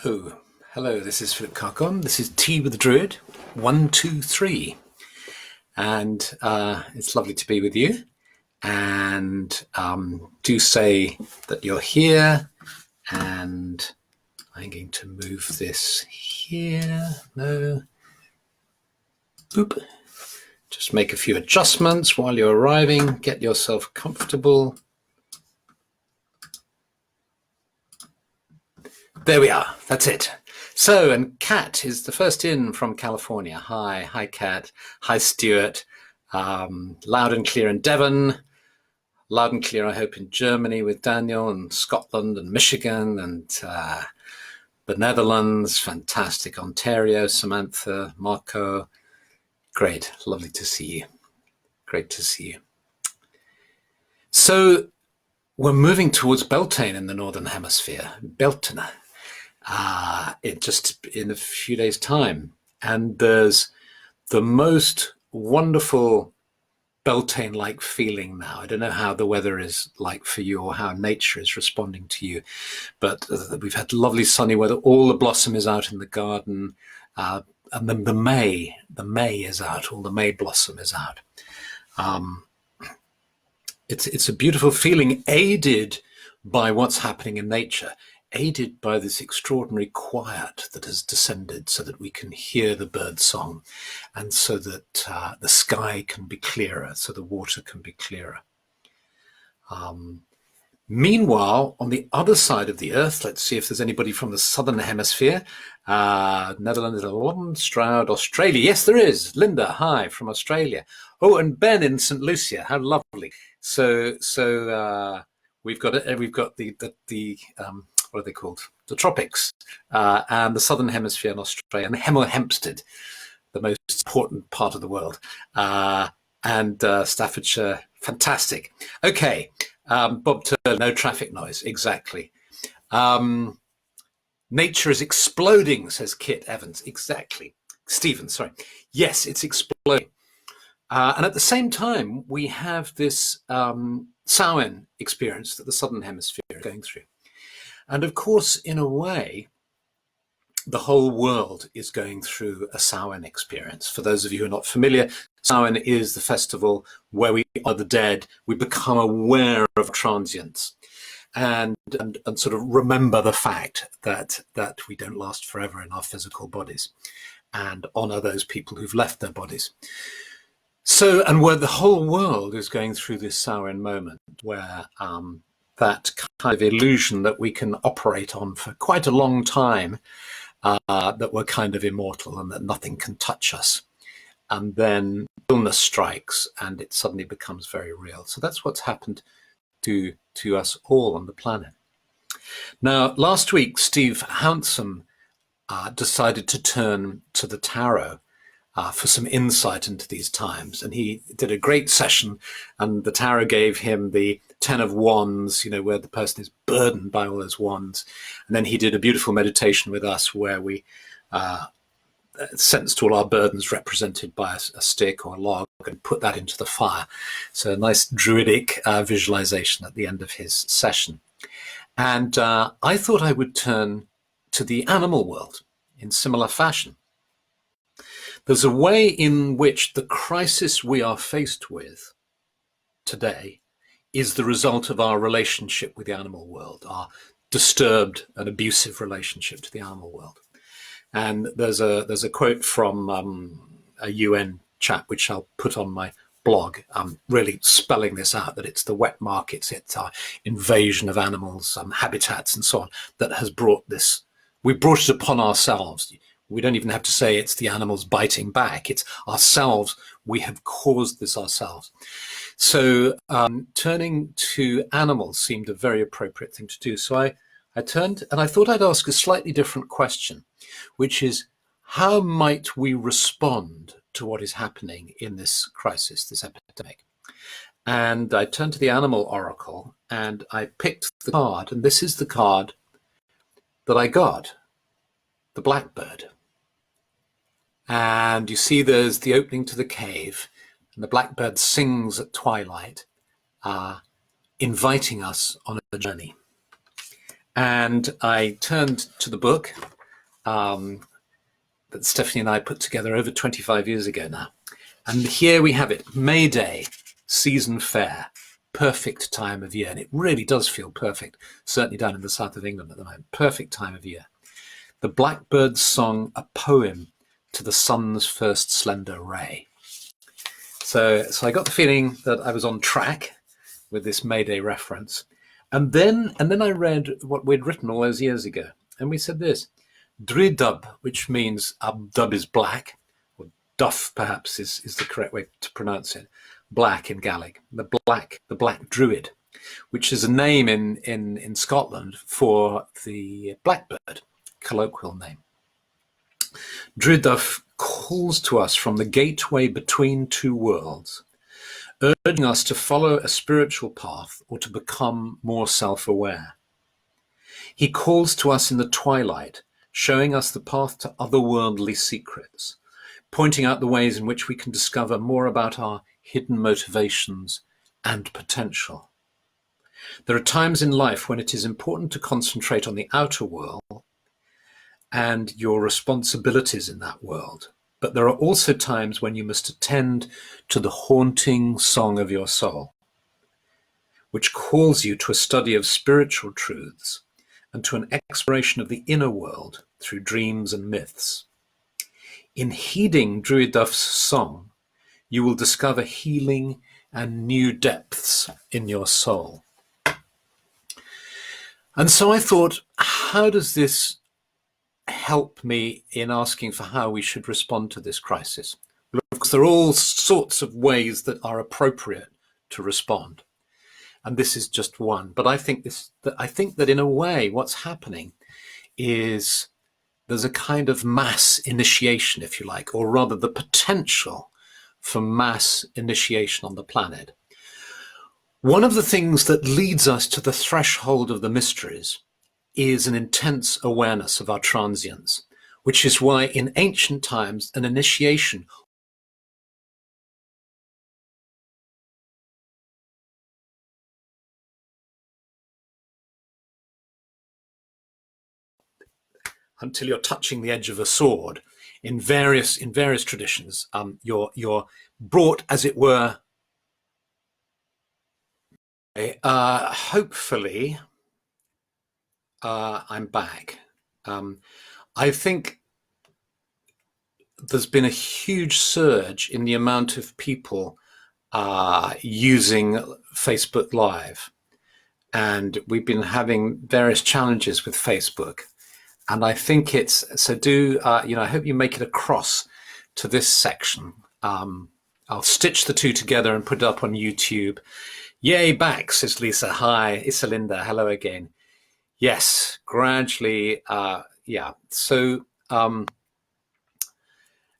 Hello, this is Philip Carcon. This is Tea with the Druid, 123. And it's lovely to be with you. And do say that you're here. And I'm going to move this here. No. Boop. Just make a few adjustments while you're arriving. Get yourself comfortable. There we are. That's it. So, and Kat is the first in from California. Hi, Kat. Hi, Stuart. Loud and clear in Devon. Loud and clear, I hope, in Germany with Daniel, and Scotland and Michigan and the Netherlands. Fantastic. Ontario, Samantha, Marco. Great. Lovely to see you. Great to see you. So, we're moving towards Beltane in the Northern Hemisphere. Beltane. Just in a few days' time. And there's the most wonderful Beltane-like feeling now. I don't know how the weather is like for you or how nature is responding to you, but we've had lovely sunny weather. All the blossom is out in the garden, and then the May is out. All the May blossom is out. It's a beautiful feeling, aided by what's happening in nature, aided by this extraordinary quiet that has descended so that we can hear the bird song, and so that the sky can be clearer, so the water can be clearer. Meanwhile, on the other side of the earth, let's see if there's anybody from the southern hemisphere. Netherlands, Stroud, Australia. Yes, there is. Linda, hi, from Australia. Oh, and Ben in St. Lucia. How lovely. So we've got the what are they called? The tropics, and the southern hemisphere in Australia, and Hemel Hempstead, the most important part of the world, and Staffordshire. Fantastic. Okay, Bob Turner, no traffic noise. Exactly. Nature is exploding, says Kit Evans. Exactly. Stephen, sorry. Yes, it's exploding. And at the same time, we have this Souren experience that the southern hemisphere is going through. And of course, in a way, the whole world is going through a Samhain experience. For those of you who are not familiar, Samhain is the festival where we are the dead. We become aware of transience and sort of remember the fact that we don't last forever in our physical bodies, and honor those people who've left their bodies. So, and where the whole world is going through this Samhain moment where that kind of illusion that we can operate on for quite a long time, that we're kind of immortal and that nothing can touch us. And then illness strikes and it suddenly becomes very real. So that's what's happened to us all on the planet. Now, last week, Steve Handsome decided to turn to the tarot for some insight into these times. And he did a great session, and the tarot gave him the 10 of Wands, where the person is burdened by all those wands. And then he did a beautiful meditation with us where we sensed all our burdens represented by a stick or a log and put that into the fire. So a nice druidic visualization at the end of his session. And I thought I would turn to the animal world in similar fashion. There's a way in which the crisis we are faced with today is the result of our relationship with the animal world, our disturbed and abusive relationship to the animal world. And there's a quote from a UN chap, which I'll put on my blog, really spelling this out, that it's the wet markets, it's our invasion of animals, habitats and so on, that has brought this. We brought it upon ourselves. We don't even have to say it's the animals biting back. It's ourselves. We have caused this ourselves. So turning to animals seemed a very appropriate thing to do. So I turned and I thought I'd ask a slightly different question, which is, how might we respond to what is happening in this crisis, this epidemic? And I turned to the Animal Oracle and I picked the card, and this is the card that I got, the Blackbird. And you see there's the opening to the cave, and the blackbird sings at twilight, inviting us on a journey. And I turned to the book that Stephanie and I put together over 25 years ago now. And here we have it, May Day, season fair, perfect time of year. And it really does feel perfect, certainly down in the south of England at the moment, perfect time of year. The Blackbird's song, a poem to the sun's first slender ray. So I got the feeling that I was on track with this May Day reference. And then I read what we'd written all those years ago. And we said this, Druid, which means dub is black, or duff perhaps is the correct way to pronounce it, black in Gaelic, the black Druid, which is a name in Scotland for the blackbird, colloquial name. Druid calls to us from the gateway between two worlds, urging us to follow a spiritual path or to become more self-aware. He calls to us in the twilight, showing us the path to otherworldly secrets, pointing out the ways in which we can discover more about our hidden motivations and potential. There are times in life when it is important to concentrate on the outer world and your responsibilities in that world. But there are also times when you must attend to the haunting song of your soul, which calls you to a study of spiritual truths and to an exploration of the inner world through dreams and myths. In heeding Druid Duff's song, you will discover healing and new depths in your soul. And so I thought, how does this help me in asking for how we should respond to this crisis? Well, of course, there are all sorts of ways that are appropriate to respond. And this is just one. But I think that in a way, what's happening is there's a kind of mass initiation, if you like, or rather the potential for mass initiation on the planet. One of the things that leads us to the threshold of the mysteries is an intense awareness of our transience, which is why in ancient times an initiation until you're touching the edge of a sword. In various traditions, you're brought, as it were. Hopefully, I'm back. I think there's been a huge surge in the amount of people using Facebook Live, and we've been having various challenges with Facebook. And I think it's, so I hope you make it across to this section. I'll stitch the two together and put it up on YouTube. Yay, back, says Lisa. Hi, Isalinda, hello again. Yes, gradually, yeah. So,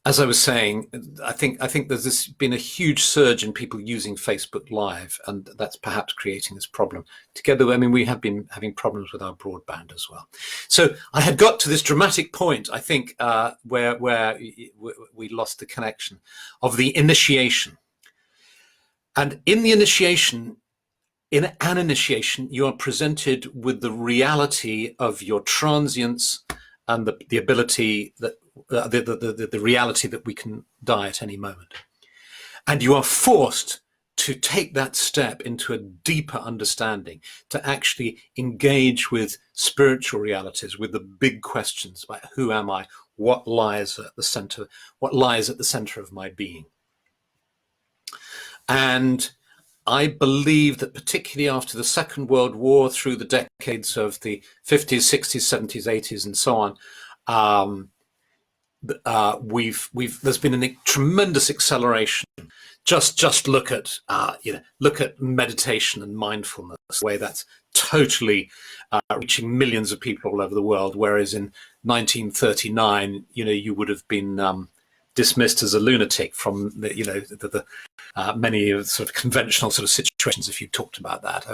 as I was saying, I think there's been a huge surge in people using Facebook Live, and that's perhaps creating this problem. Together, I mean, we have been having problems with our broadband as well. So I had got to this dramatic point, I think, where we lost the connection of the initiation. And in the initiation, in an initiation, you are presented with the reality of your transience and the ability that the reality that we can die at any moment. And you are forced to take that step into a deeper understanding, to actually engage with spiritual realities, with the big questions about who am I, what lies at the center of my being. And I believe that particularly after the Second World War, through the decades of the 50s, 60s, 70s, 80s, and so on, there's been a tremendous acceleration. Just look at meditation and mindfulness, the way that's totally reaching millions of people all over the world. Whereas in 1939, you would have been dismissed as a lunatic from the many of the sort of conventional sort of situations if you talked about that.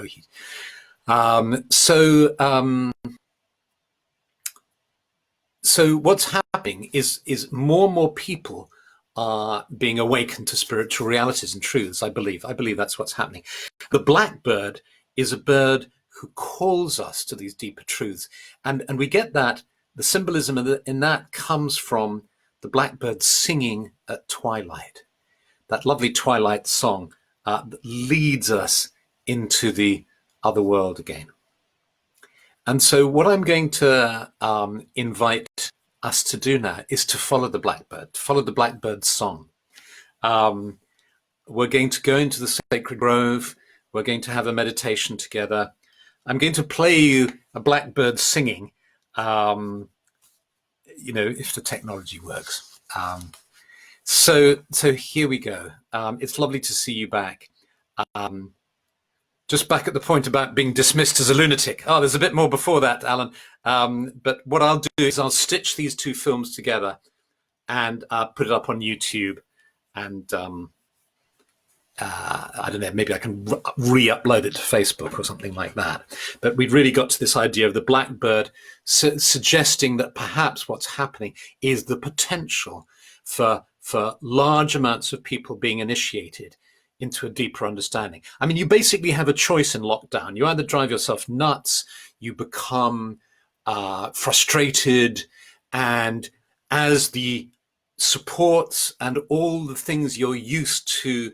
So what's happening is more and more people are being awakened to spiritual realities and truths. I believe that's what's happening. The blackbird is a bird who calls us to these deeper truths. And we get that, the symbolism in that comes from the blackbird singing at twilight, that lovely twilight song that leads us into the other world again. And so what I'm going to invite us to do now is to follow the blackbird's song. We're going to go into the sacred grove. We're going to have a meditation together. I'm going to play you a blackbird singing, if the technology works. So here we go. It's lovely to see you back. Just back at the point about being dismissed as a lunatic. Oh, there's a bit more before that, Alan. But what I'll do is I'll stitch these two films together and put it up on YouTube. And I don't know, maybe I can re-upload it to Facebook or something like that. But we've really got to this idea of the blackbird suggesting that perhaps what's happening is the potential for large amounts of people being initiated into a deeper understanding. I mean, you basically have a choice in lockdown. You either drive yourself nuts, you become frustrated, and as the supports and all the things you're used to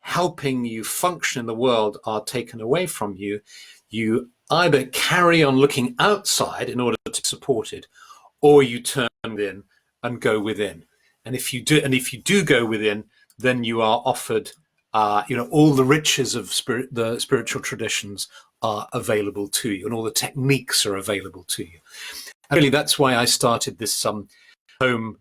helping you function in the world are taken away from you, you either carry on looking outside in order to be supported, or you turn in and go within. And if you do go within, then you are offered all the riches of the spiritual traditions are available to you, and all the techniques are available to you. And really, that's why I started this home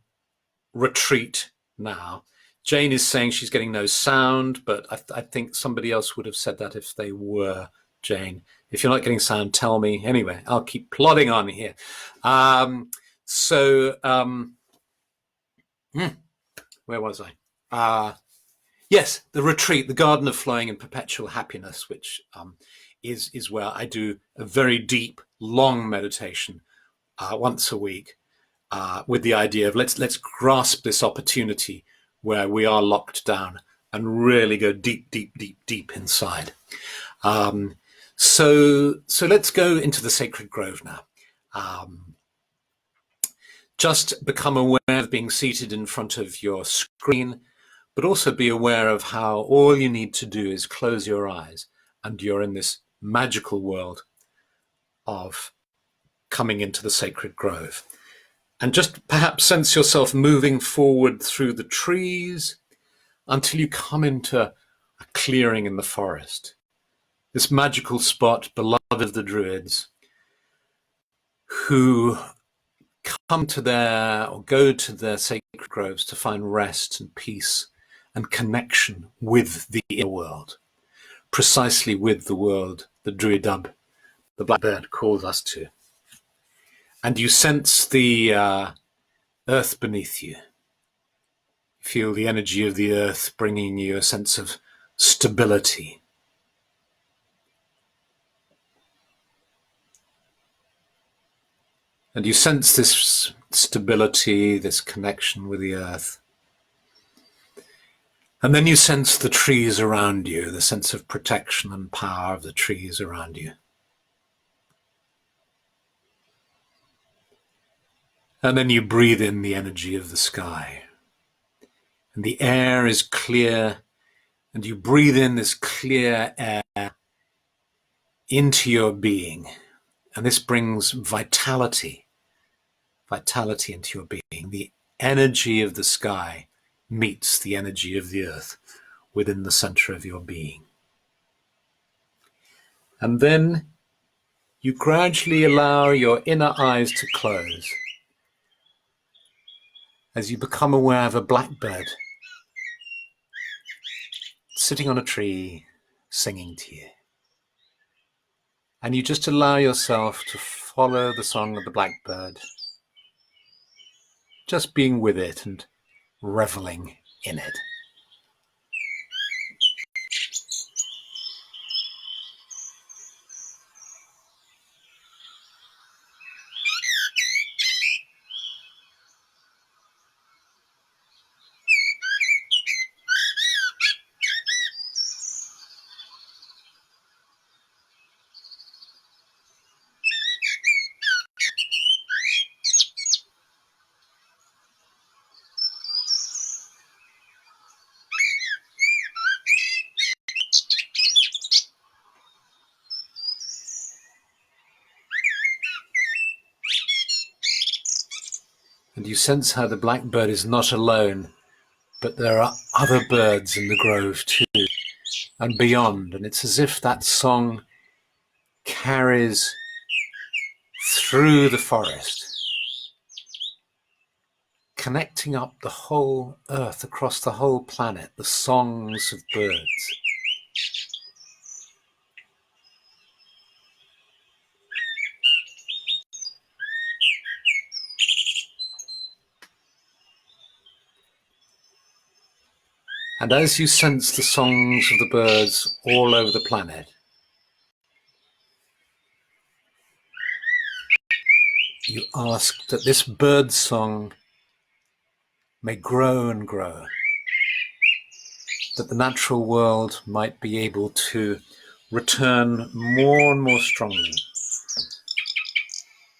retreat now. Jane is saying she's getting no sound, but I think somebody else would have said that if they were, Jane. If you're not getting sound, tell me. Anyway, I'll keep plodding on here. Where was I? Yes, the retreat, the Garden of Flowing and Perpetual Happiness, which is where I do a very deep, long meditation once a week with the idea of let's grasp this opportunity where we are locked down and really go deep, deep, deep, deep inside. So let's go into the sacred grove now. Just become aware of being seated in front of your screen, but also be aware of how all you need to do is close your eyes and you're in this magical world of coming into the sacred grove. And just perhaps sense yourself moving forward through the trees until you come into a clearing in the forest. This magical spot, beloved of the Druids, who come to go to their sacred groves to find rest and peace and connection with the inner world, precisely with the world the Druid, the blackbird, calls us to. And you sense the earth beneath you. Feel the energy of the earth bringing you a sense of stability. And you sense this stability, this connection with the earth. And then you sense the trees around you, the sense of protection and power of the trees around you. And then you breathe in the energy of the sky. And the air is clear, and you breathe in this clear air into your being. And this brings vitality into your being. The energy of the sky meets the energy of the earth within the center of your being. And then you gradually allow your inner eyes to close as you become aware of a blackbird sitting on a tree singing to you. And you just allow yourself to follow the song of the blackbird, just being with it and reveling in it. And you sense how the blackbird is not alone, but there are other birds in the grove too, and beyond. And it's as if that song carries through the forest, connecting up the whole earth, across the whole planet, the songs of birds. And as you sense the songs of the birds all over the planet, you ask that this bird song may grow and grow, that the natural world might be able to return more and more strongly,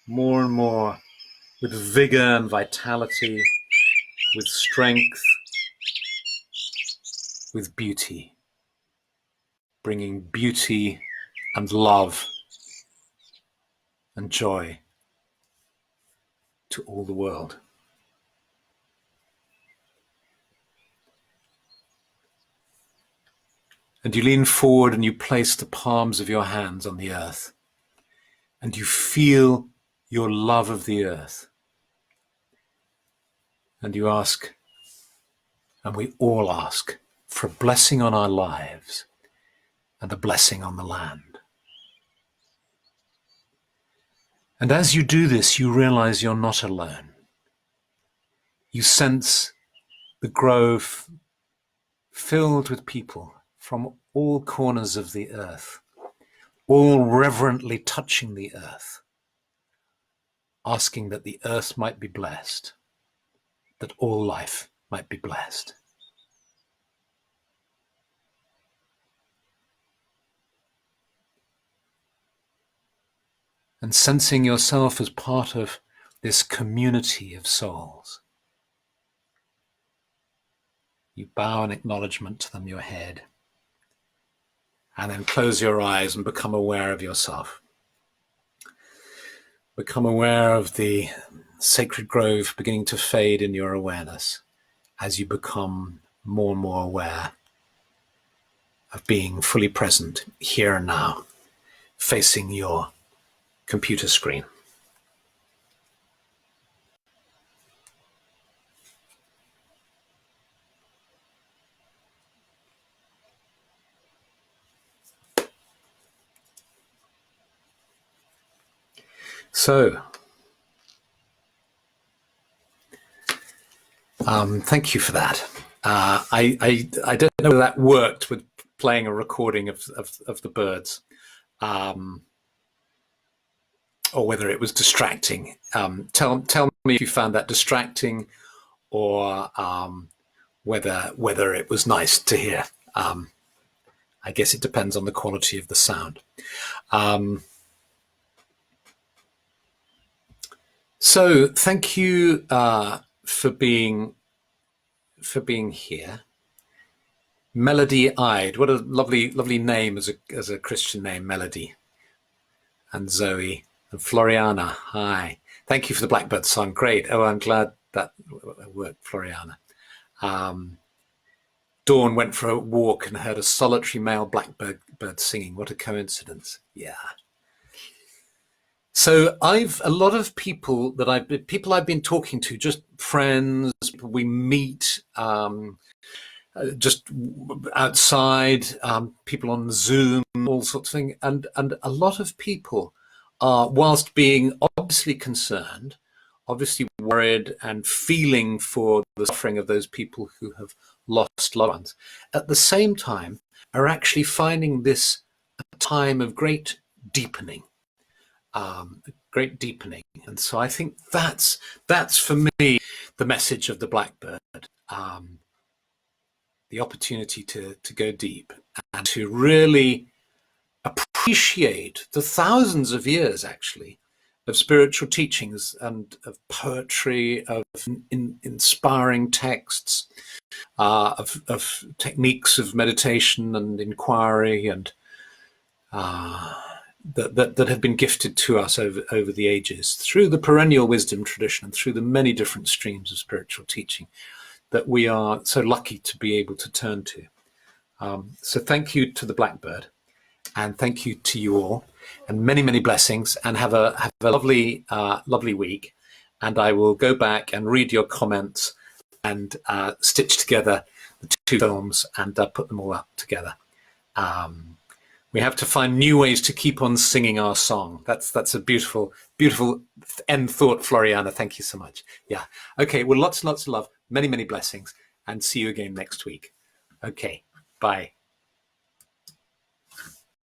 more and more with vigor and vitality, with strength, with beauty, bringing beauty and love and joy to all the world. And you lean forward and you place the palms of your hands on the earth, and you feel your love of the earth. And you ask, and we all ask, for a blessing on our lives and a blessing on the land. And as you do this, you realize you're not alone. You sense the grove filled with people from all corners of the earth, all reverently touching the earth, asking that the earth might be blessed, that all life might be blessed. And sensing yourself as part of this community of souls, you bow in acknowledgement to them, your head, and then close your eyes and become aware of yourself. Become aware of the sacred grove beginning to fade in your awareness as you become more and more aware of being fully present here and now, facing your computer screen. So, thank you for that. I don't know whether that worked with playing a recording of the birds, or whether it was distracting. Tell me if you found that distracting, or whether it was nice to hear. I guess it depends on the quality of the sound. So thank you for being here. Melody-eyed, what a lovely name as a Christian name, Melody. And Zoe and Floriana, hi. Thank you for the Blackbird song, great. Oh, I'm glad that worked, Floriana. Dawn went for a walk and heard a solitary male blackbird singing. What a coincidence. Yeah. So a lot of people I've been talking to, just friends, we meet just outside, people on Zoom, all sorts of things. And a lot of people are, whilst being obviously concerned, obviously worried and feeling for the suffering of those people who have lost loved ones, at the same time are actually finding this a time of great deepening. And so I think that's for me the message of the Blackbird, the opportunity to go deep and to really appreciate the thousands of years actually of spiritual teachings and of poetry, of inspiring texts, of techniques of meditation and inquiry and that have been gifted to us over the ages through the perennial wisdom tradition and through the many different streams of spiritual teaching that we are so lucky to be able to turn to. So thank you to the Blackbird, and thank you to you all, and many, many blessings, and have a lovely, lovely week. And I will go back and read your comments and stitch together the two films and put them all up together. We have to find new ways to keep on singing our song. That's a beautiful, beautiful end thought, Floriana. Thank you so much. Yeah. Okay. Well, lots and lots of love, many, many blessings, and see you again next week. Okay. Bye.